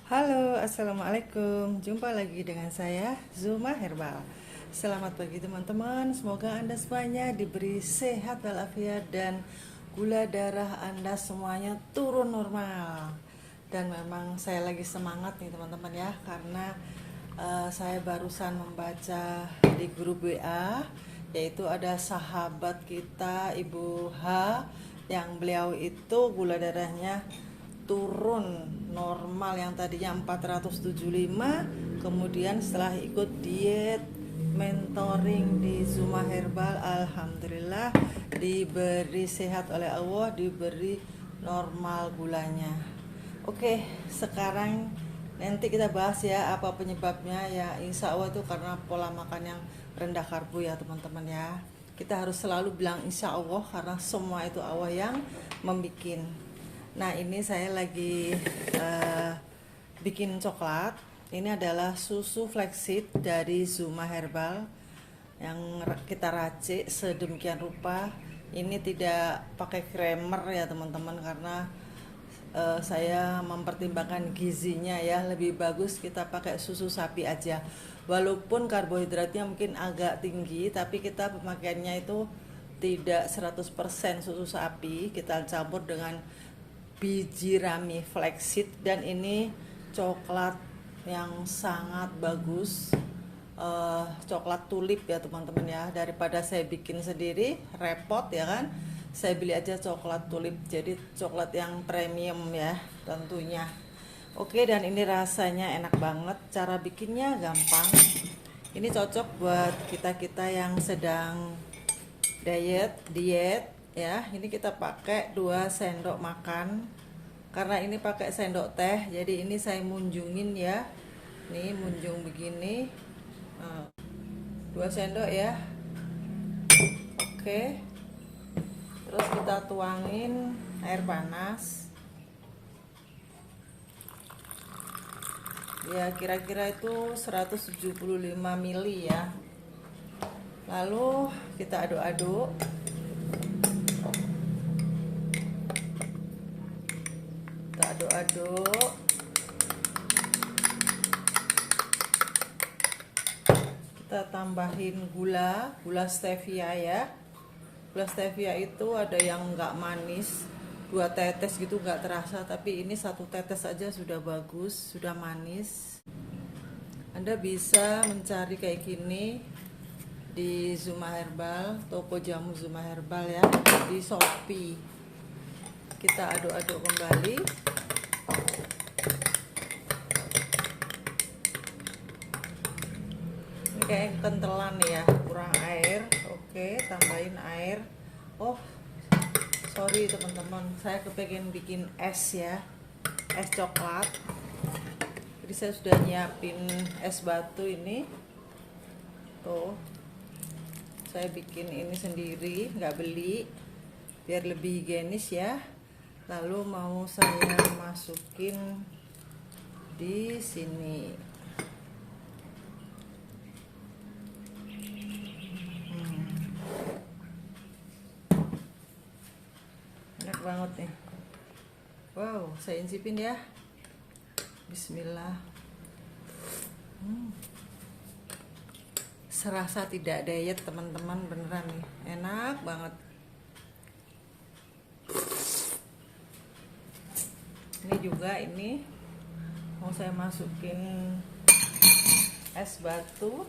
Halo, assalamualaikum. Jumpa lagi dengan saya, Zuma Herbal. Selamat pagi teman-teman. Semoga Anda semuanya diberi sehat walafiat dan gula darah Anda semuanya turun normal. Dan memang saya lagi semangat nih teman-teman ya, karena saya barusan membaca di grup WA, yaitu ada sahabat kita Ibu H, yang beliau itu gula darahnya turun normal, yang tadinya 475, kemudian setelah ikut diet mentoring di Zuma Herbal, alhamdulillah diberi sehat oleh Allah, diberi normal gulanya. Oke, sekarang nanti kita bahas ya apa penyebabnya. Ya insya Allah itu karena pola makan yang rendah karbo ya teman-teman ya. Kita harus selalu bilang insya Allah karena semua itu Allah yang membikin. Nah ini saya lagi bikin coklat. Ini adalah susu flaxseed dari Zuma Herbal yang kita racik sedemikian rupa. Ini tidak pakai creamer ya teman-teman, karena saya mempertimbangkan gizinya ya, lebih bagus kita pakai susu sapi aja. Walaupun karbohidratnya mungkin agak tinggi, tapi kita pemakaiannya itu tidak 100% susu sapi, kita campur dengan biji rami flaxseed. Dan ini coklat yang sangat bagus, coklat tulip ya teman-teman ya. Daripada saya bikin sendiri repot ya kan, saya beli aja coklat tulip, jadi coklat yang premium ya tentunya. Oke, dan ini rasanya enak banget, cara bikinnya gampang. Ini cocok buat kita-kita yang sedang diet ya. Ini kita pakai 2 sendok makan, karena ini pakai sendok teh, jadi ini saya munjungin ya, nih munjung begini. 2 sendok ya. Oke, terus kita tuangin air panas ya, kira-kira itu 175 ml ya. Lalu kita aduk-aduk. Kita aduk-aduk. Kita tambahin gula stevia ya. Gula stevia itu ada yang nggak manis, 2 tetes gitu nggak terasa, tapi ini 1 tetes aja sudah bagus, sudah manis. Anda bisa mencari kayak gini di Zuma Herbal, toko jamu Zuma Herbal ya, di Shopee. Kita aduk-aduk kembali. Ini kayak kentelan ya, kurang air. Oke, tambahin air. Oh, sorry teman-teman, saya kepengen bikin es ya, es coklat. Jadi saya sudah nyiapin es batu ini. Tuh, saya bikin ini sendiri, nggak beli, biar lebih higienis ya. Lalu mau saya masukin di sini. Enak banget nih. Wow, saya incipin ya. Bismillah. Serasa tidak diet teman-teman, beneran nih, enak banget. Ini juga ini mau saya masukin es batu.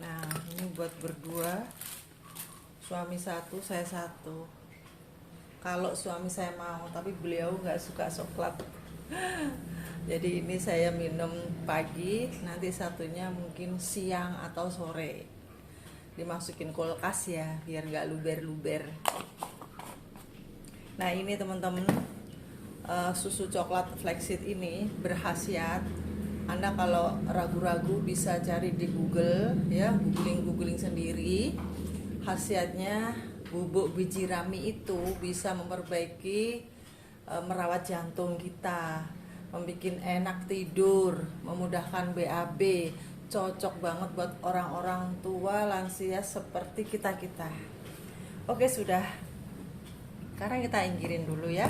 Nah ini buat berdua, suami 1 saya 1. Kalau suami saya mau, tapi beliau nggak suka coklat. Jadi ini saya minum pagi, nanti satunya mungkin siang atau sore. Dimasukin kulkas ya, biar nggak luber-luber. Nah ini teman-teman, susu coklat flaxseed ini berkhasiat. Anda kalau ragu-ragu bisa cari di Google ya, googling sendiri. Khasiatnya bubuk biji rami itu bisa memperbaiki merawat jantung kita, membuat enak tidur, memudahkan BAB, cocok banget buat orang-orang tua lansia seperti kita-kita. Oke sudah, sekarang kita inggirin dulu ya.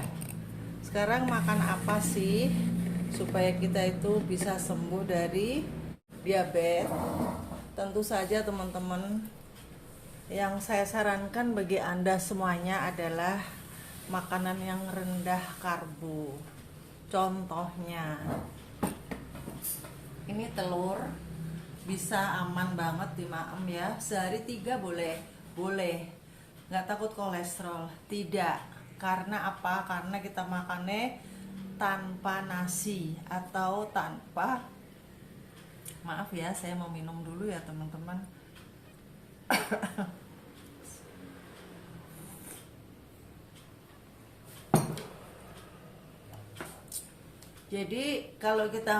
Sekarang makan apa sih supaya kita itu bisa sembuh dari diabetes? Tentu saja teman-teman, yang saya sarankan bagi Anda semuanya adalah makanan yang rendah karbo. Contohnya, ini telur bisa aman banget dimaem ya. Sehari 3 boleh. Nggak takut kolesterol? Tidak. Karena apa? Karena kita makannya tanpa nasi atau tanpa, maaf ya, saya mau minum dulu ya teman-teman. Jadi kalau kita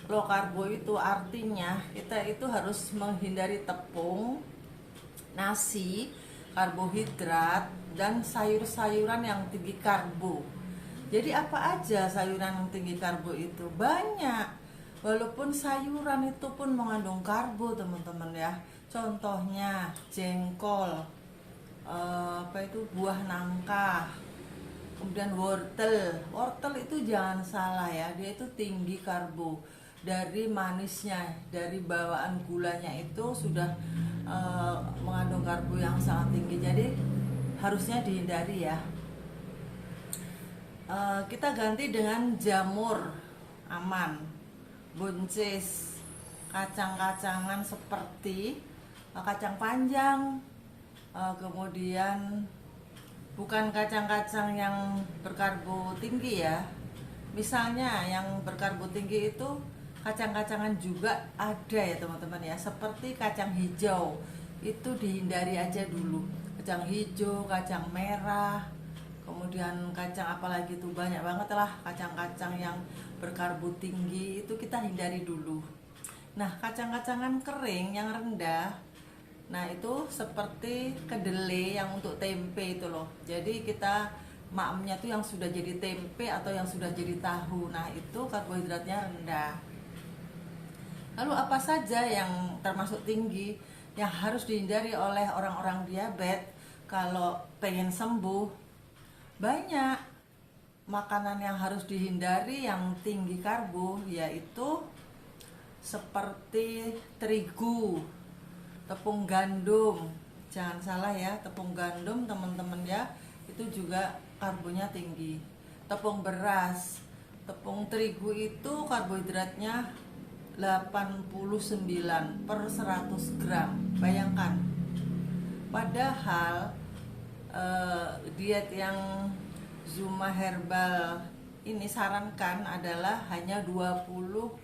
low karbo itu artinya kita itu harus menghindari tepung, nasi, karbohidrat, dan sayur-sayuran yang tinggi karbo. Jadi apa aja sayuran yang tinggi karbo itu? Banyak. Walaupun sayuran itu pun mengandung karbo teman-teman ya. Contohnya jengkol, buah nangka, kemudian wortel itu jangan salah ya, dia itu tinggi karbo. Dari manisnya, dari bawaan gulanya itu sudah mengandung karbo yang sangat tinggi, jadi harusnya dihindari ya. Kita ganti dengan jamur aman, buncis, kacang-kacangan seperti kacang panjang, kemudian bukan kacang-kacang yang berkarbo tinggi ya. Misalnya yang berkarbo tinggi itu kacang-kacangan juga ada ya teman-teman ya, seperti kacang hijau itu dihindari aja dulu. Kacang hijau, kacang merah, kemudian kacang apalagi itu banyak banget lah kacang-kacang yang berkarbo tinggi itu kita hindari dulu. Nah, kacang-kacangan kering yang rendah, nah itu seperti kedelai yang untuk tempe itu loh. Jadi kita maemnya tuh yang sudah jadi tempe atau yang sudah jadi tahu. Nah itu karbohidratnya rendah. Lalu apa saja yang termasuk tinggi yang harus dihindari oleh orang-orang diabetes kalau pengen sembuh? Banyak makanan yang harus dihindari yang tinggi karbo, yaitu seperti terigu, tepung gandum, jangan salah ya, tepung gandum teman-teman ya, itu juga karbonya tinggi. Tepung beras, tepung terigu itu karbohidratnya 89 per 100 gram. Bayangkan. Padahal diet yang Zuma Herbal ini sarankan adalah hanya 20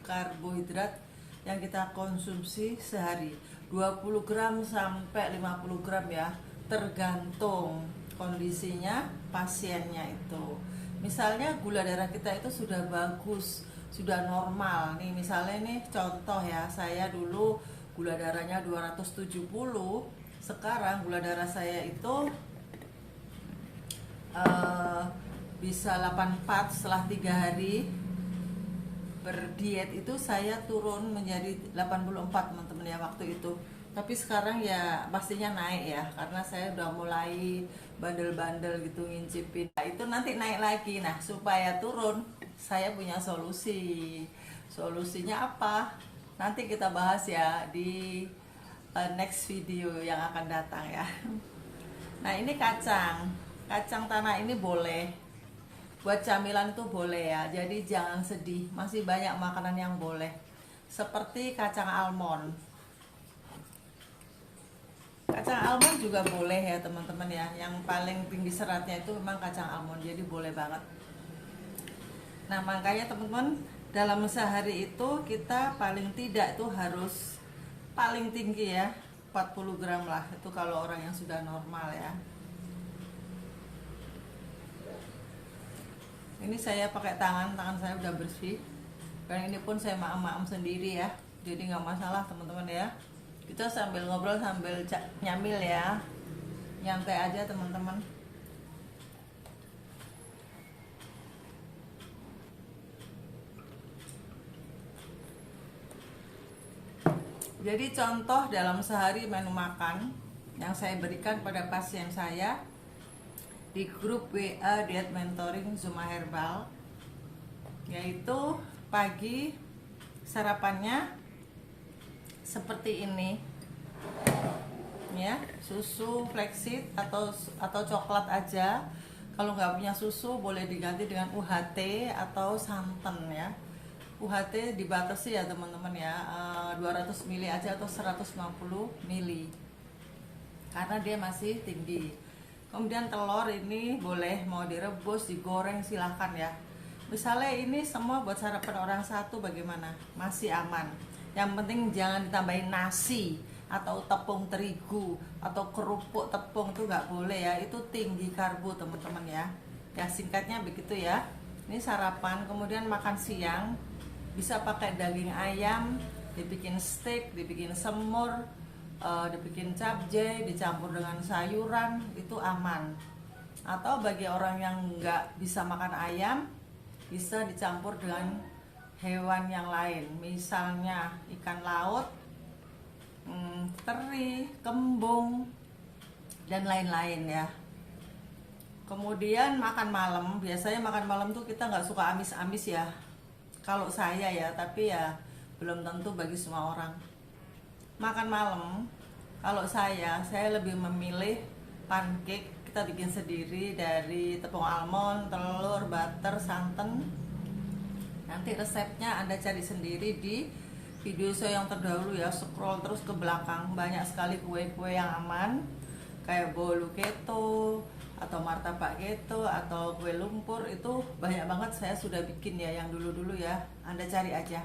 karbohidrat yang kita konsumsi sehari. 20 gram sampai 50 gram ya, tergantung kondisinya pasiennya itu. Misalnya gula darah kita itu sudah bagus, sudah normal nih, misalnya nih contoh ya, saya dulu gula darahnya 270, sekarang gula darah saya itu bisa 84. Setelah 3 hari berdiet itu saya turun menjadi 84 teman-teman ya waktu itu. Tapi sekarang ya pastinya naik ya, karena saya udah mulai bandel-bandel gitu ngincipin. Nah, itu nanti naik lagi. Nah, supaya turun saya punya solusi. Solusinya apa? Nanti kita bahas ya di next video yang akan datang ya. Nah, ini kacang tanah ini boleh buat camilan, itu boleh ya. Jadi jangan sedih, masih banyak makanan yang boleh, seperti kacang almond. Kacang almond juga boleh ya teman-teman ya. Yang paling tinggi seratnya itu memang kacang almond, jadi boleh banget. Nah, makanya teman-teman, dalam sehari itu kita paling tidak itu harus paling tinggi ya 40 gram lah, itu kalau orang yang sudah normal ya. Ini saya pakai tangan saya udah bersih, dan ini pun saya maem-maem sendiri ya, jadi nggak masalah teman-teman ya. Kita sambil ngobrol sambil nyamil ya, nyantai aja teman-teman. Jadi contoh dalam sehari menu makan yang saya berikan pada pasien saya, di grup WA Diet Mentoring Zuma Herbal, yaitu pagi sarapannya seperti ini ya, susu flaxseed atau coklat aja. Kalau nggak punya susu boleh diganti dengan UHT atau santan ya. UHT dibatasi ya teman-teman ya, 200 ml aja atau 150 ml karena dia masih tinggi. Kemudian telur ini boleh mau direbus, digoreng, silahkan ya. Misalnya ini semua buat sarapan orang satu bagaimana? Masih aman. Yang penting jangan ditambahin nasi atau tepung terigu atau kerupuk tepung, tuh nggak boleh ya. Itu tinggi karbo teman-teman ya. Ya singkatnya begitu ya. Ini sarapan. Kemudian makan siang bisa pakai daging ayam, dibikin steak, dibikin semur, dibikin capjay, dicampur dengan sayuran, itu aman. Atau bagi orang yang nggak bisa makan ayam, bisa dicampur dengan hewan yang lain, misalnya ikan laut, teri, kembung, dan lain-lain ya. Kemudian makan malam, biasanya makan malam tuh kita nggak suka amis-amis ya. Kalau saya ya, tapi ya belum tentu bagi semua orang. Makan malam, kalau saya lebih memilih pancake. Kita bikin sendiri dari tepung almond, telur, butter, santan. Nanti resepnya Anda cari sendiri di video saya yang terdahulu ya, scroll terus ke belakang. Banyak sekali kue-kue yang aman, kayak bolu keto atau martabak keto atau kue lumpur, itu banyak banget saya sudah bikin ya yang dulu-dulu ya. Anda cari aja.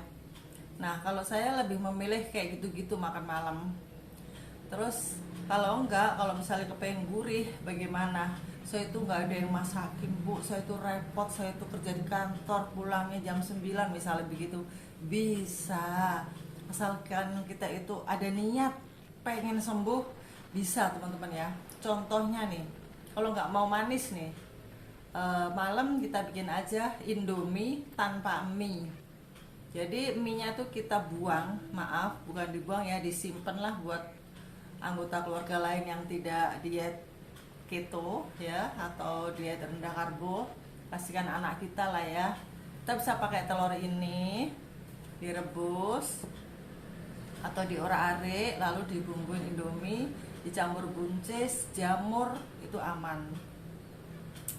Nah, kalau saya lebih memilih kayak gitu-gitu makan malam. Terus kalau enggak, kalau misalnya kepengen gurih, bagaimana? Saya itu nggak ada yang masakin bu, saya itu repot, saya itu kerja di kantor, pulangnya jam 9 misalnya begitu. Bisa, asalkan kita itu ada niat pengen sembuh, bisa teman-teman ya. Contohnya nih, kalau nggak mau manis nih, malam kita bikin aja Indomie tanpa mie. Jadi mie-nya tuh kita buang, maaf bukan dibuang ya, disimpan lah buat anggota keluarga lain yang tidak diet keto ya, atau diet rendah karbo. Pastikan anak kita lah ya. Kita bisa pakai telur ini direbus atau diorak-arik, lalu dibumbuin Indomie, dicampur buncis, jamur, itu aman.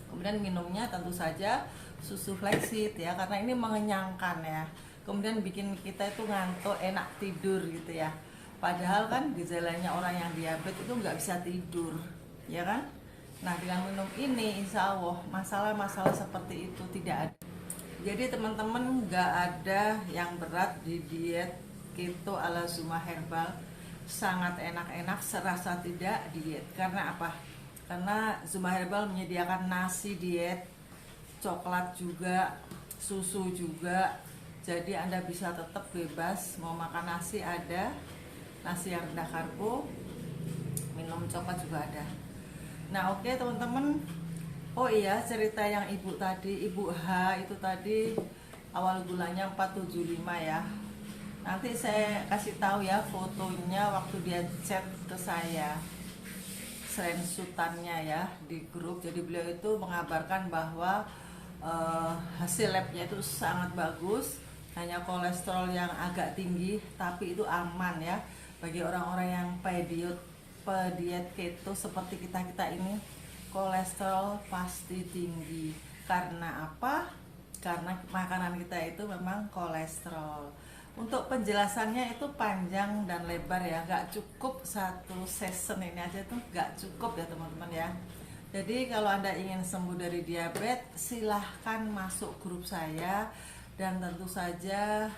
Kemudian minumnya tentu saja susu flaxseed ya, karena ini mengenyangkan ya. Kemudian bikin kita itu ngantuk, enak tidur gitu ya. Padahal kan gejalanya orang yang diabetes itu nggak bisa tidur, ya kan? Nah, dengan minum ini insya Allah masalah-masalah seperti itu tidak ada. Jadi teman-teman, nggak ada yang berat di diet keto ala Zuma Herbal. Sangat enak-enak, serasa tidak diet. Karena apa? Karena Zuma Herbal menyediakan nasi diet, coklat juga, susu juga. Jadi Anda bisa tetap bebas, mau makan nasi ada, nasi yang rendah karbo, minum coklat juga ada. Nah oke teman-teman, oh iya cerita yang ibu tadi, ibu H itu tadi awal gulanya 475 ya. Nanti saya kasih tahu ya fotonya waktu dia chat ke saya, screenshotannya ya di grup. Jadi beliau itu mengabarkan bahwa hasil labnya itu sangat bagus, hanya kolesterol yang agak tinggi, tapi itu aman ya bagi orang-orang yang pediet keto seperti kita ini. Kolesterol pasti tinggi. Karena apa? Karena makanan kita itu memang kolesterol. Untuk penjelasannya itu panjang dan lebar ya, gak cukup satu season ini aja tuh, gak cukup ya teman-teman ya. Jadi kalau Anda ingin sembuh dari diabetes, silahkan masuk grup saya. Dan tentu saja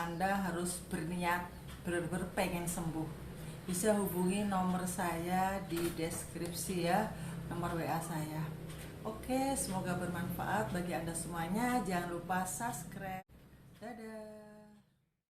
Anda harus berniat benar-benar pengen sembuh. Bisa hubungi nomor saya di deskripsi ya, nomor WA saya. Oke, semoga bermanfaat bagi Anda semuanya. Jangan lupa subscribe. Dadah.